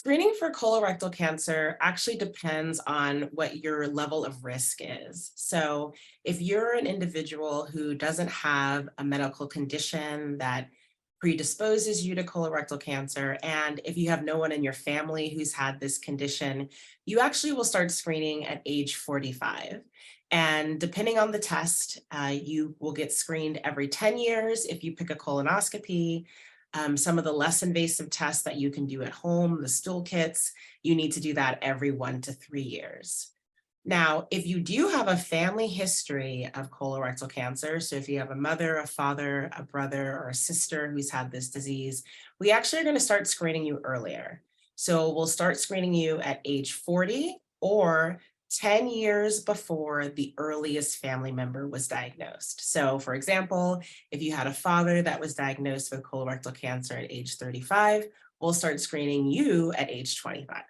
Screening for colorectal cancer actually depends on what your level of risk is. So, if you're an individual who doesn't have a medical condition that predisposes you to colorectal cancer, and if you have no one in your family who's had this condition, you actually will start screening at age 45. And depending on the test, you will get screened every 10 years if you pick a colonoscopy. Some of the less invasive tests that you can do at home, the stool kits, you need to do that every 1 to 3 years. Now, if you do have a family history of colorectal cancer, so if you have a mother, a father, a brother, or a sister who's had this disease, we actually are going to start screening you earlier. So we'll start screening you at age 40 or 10 years before the earliest family member was diagnosed. So, for example, if you had a father that was diagnosed with colorectal cancer at age 35, we'll start screening you at age 25.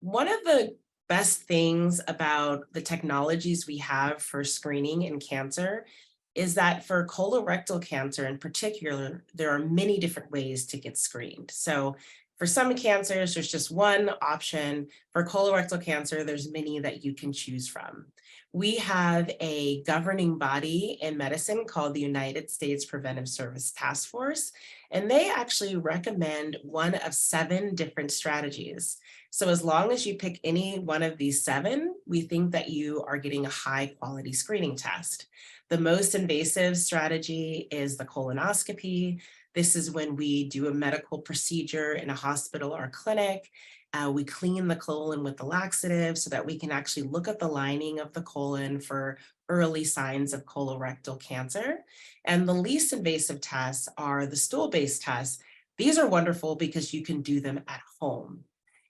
One of the best things about the technologies we have for screening in cancer is that for colorectal cancer in particular, there are many different ways to get screened. So for some cancers, there's just one option. For colorectal cancer, there's many that you can choose from. We have a governing body in medicine called the United States Preventive Service Task Force, and they actually recommend one of 7 different strategies. So as long as you pick any one of these 7, we think that you are getting a high quality screening test. The most invasive strategy is the colonoscopy. This is when we do a medical procedure in a hospital or clinic. We clean the colon with the laxative so that we can actually look at the lining of the colon for early signs of colorectal cancer. And the least invasive tests are the stool-based tests. These are wonderful because you can do them at home.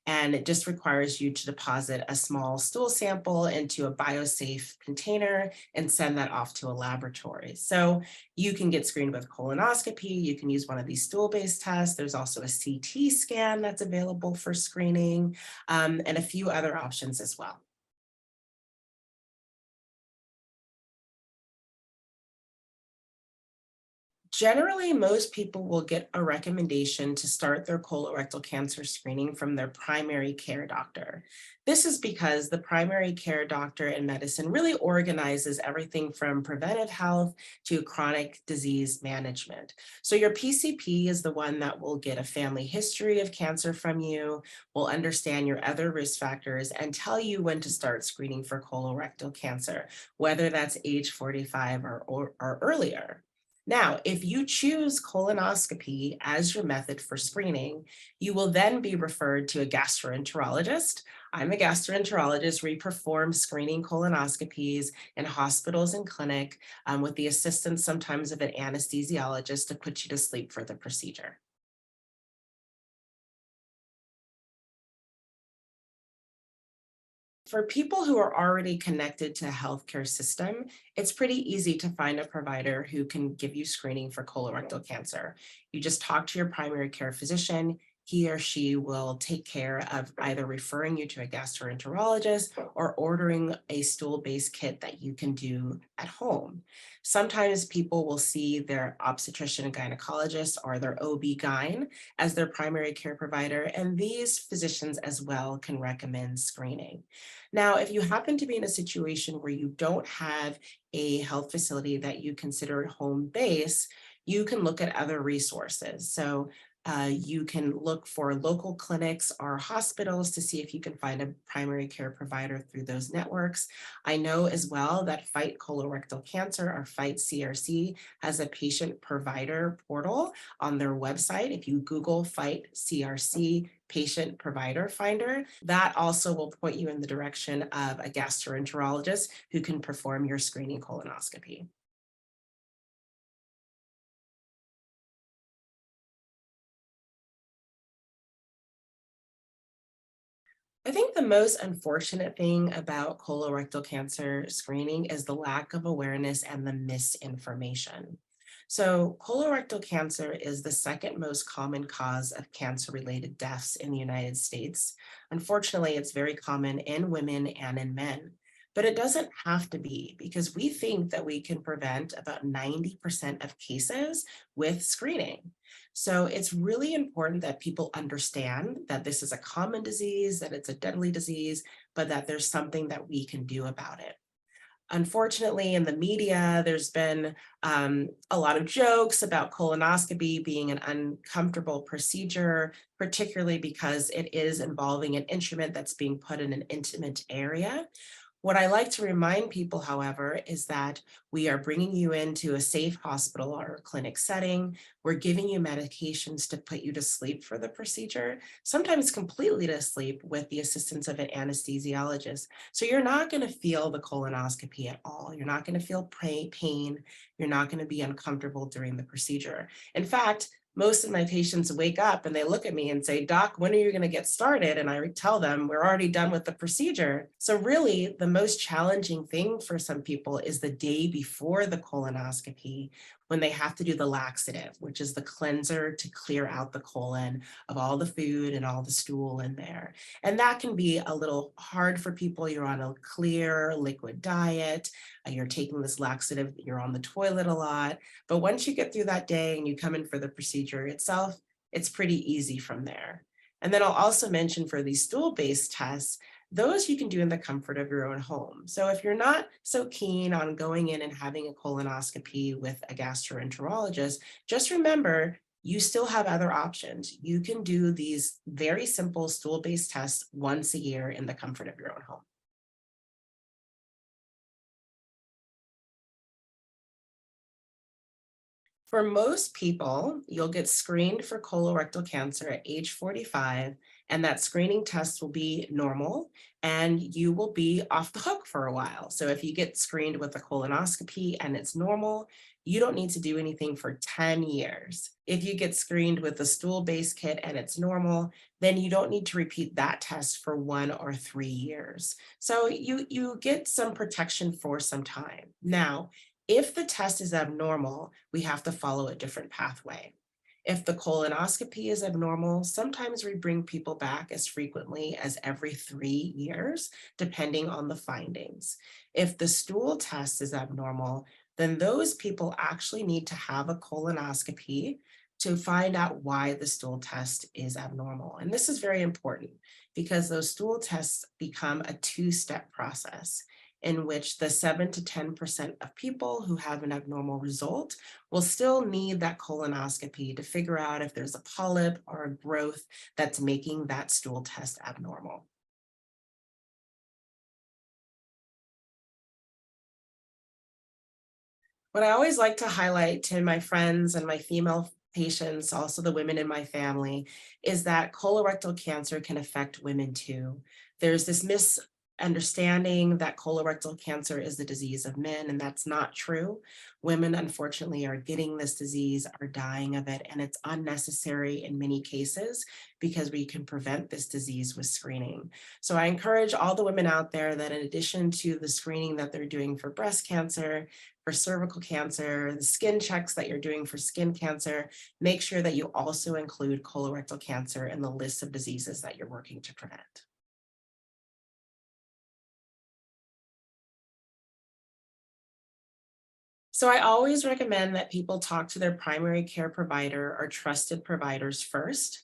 And it just requires you to deposit a small stool sample into a biosafe container and send that off to a laboratory. So you can get screened with colonoscopy. You can use one of these stool-based tests. There's also a CT scan that's available for screening, and a few other options as well. Generally, most people will get a recommendation to start their colorectal cancer screening from their primary care doctor. This is because the primary care doctor in medicine really organizes everything from preventive health to chronic disease management. So your PCP is the one that will get a family history of cancer from you, will understand your other risk factors, and tell you when to start screening for colorectal cancer, whether that's age 45 or earlier. Now, if you choose colonoscopy as your method for screening, you will then be referred to a gastroenterologist. I'm a gastroenterologist. We perform screening colonoscopies in hospitals and clinic with the assistance sometimes of an anesthesiologist to put you to sleep for the procedure. For people who are already connected to a healthcare system, it's pretty easy to find a provider who can give you screening for colorectal cancer. You just talk to your primary care physician. He or she will take care of either referring you to a gastroenterologist or ordering a stool-based kit that you can do at home. Sometimes people will see their obstetrician and gynecologist or their OB-GYN as their primary care provider, and these physicians as well can recommend screening. Now, if you happen to be in a situation where you don't have a health facility that you consider home base, you can look at other resources. So you can look for local clinics or hospitals to see if you can find a primary care provider through those networks. I know as well that Fight Colorectal Cancer or Fight CRC has a patient provider portal on their website. If you Google Fight CRC patient provider finder, that also will point you in the direction of a gastroenterologist who can perform your screening colonoscopy. I think the most unfortunate thing about colorectal cancer screening is the lack of awareness and the misinformation. So, colorectal cancer is the second most common cause of cancer related deaths in the United States. Unfortunately, it's very common in women and in men. but it doesn't have to be, because we think that we can prevent about 90% of cases with screening. So it's really important that people understand that this is a common disease, that it's a deadly disease, but that there's something that we can do about it. Unfortunately, in the media, there's been a lot of jokes about colonoscopy being an uncomfortable procedure, particularly because it is involving an instrument that's being put in an intimate area. What I like to remind people, however, is that we are bringing you into a safe hospital or clinic setting. We're giving you medications to put you to sleep for the procedure, sometimes completely to sleep with the assistance of an anesthesiologist. So you're not going to feel the colonoscopy at all. You're not going to feel pain. You're not going to be uncomfortable during the procedure. In fact, most of my patients wake up and they look at me and say, "Doc, when are you going to get started?" And I tell them, "We're already done with the procedure." So really, the most challenging thing for some people is the day before the colonoscopy, when they have to do the laxative, which is the cleanser to clear out the colon of all the food and all the stool in there. And that can be a little hard for people. You're on a clear liquid diet, you're taking this laxative, you're on the toilet a lot. But once you get through that day and you come in for the procedure itself, it's pretty easy from there. And then I'll also mention for these stool-based tests, those you can do in the comfort of your own home. So if you're not so keen on going in and having a colonoscopy with a gastroenterologist, just remember you still have other options. You can do these very simple stool-based tests once a year in the comfort of your own home. For most people, you'll get screened for colorectal cancer at age 45, and that screening test will be normal, and you will be off the hook for a while. So if you get screened with a colonoscopy and it's normal, you don't need to do anything for 10 years. If you get screened with a stool-based kit and it's normal, then you don't need to repeat that test for 1 or 3 years. So you get some protection for some time. Now, if the test is abnormal, we have to follow a different pathway. If the colonoscopy is abnormal, sometimes we bring people back as frequently as every 3 years, depending on the findings. If the stool test is abnormal, then those people actually need to have a colonoscopy to find out why the stool test is abnormal. And this is very important because those stool tests become a two-step process in which the 7 to 10% of people who have an abnormal result will still need that colonoscopy to figure out if there's a polyp or a growth that's making that stool test abnormal. What I always like to highlight to my friends and my female patients, also the women in my family, is that colorectal cancer can affect women too. There's this misunderstanding that colorectal cancer is the disease of men, and that's not true. Women, unfortunately, are getting this disease, are dying of it, and it's unnecessary in many cases because we can prevent this disease with screening. So I encourage all the women out there that in addition to the screening that they're doing for breast cancer, for cervical cancer, the skin checks that you're doing for skin cancer, make sure that you also include colorectal cancer in the list of diseases that you're working to prevent. So I always recommend that people talk to their primary care provider or trusted providers first.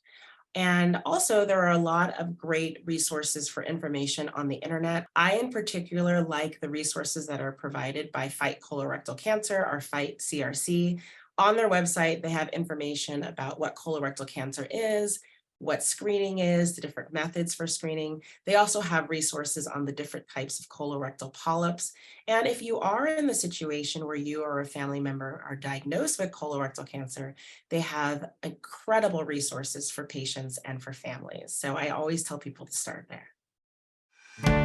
And also, there are a lot of great resources for information on the internet. I, in particular, like the resources that are provided by Fight Colorectal Cancer or Fight CRC. On their website, they have information about what colorectal cancer is, what screening is, the different methods for screening. They also have resources on the different types of colorectal polyps. And if you are in the situation where you or a family member are diagnosed with colorectal cancer, they have incredible resources for patients and for families. So I always tell people to start there.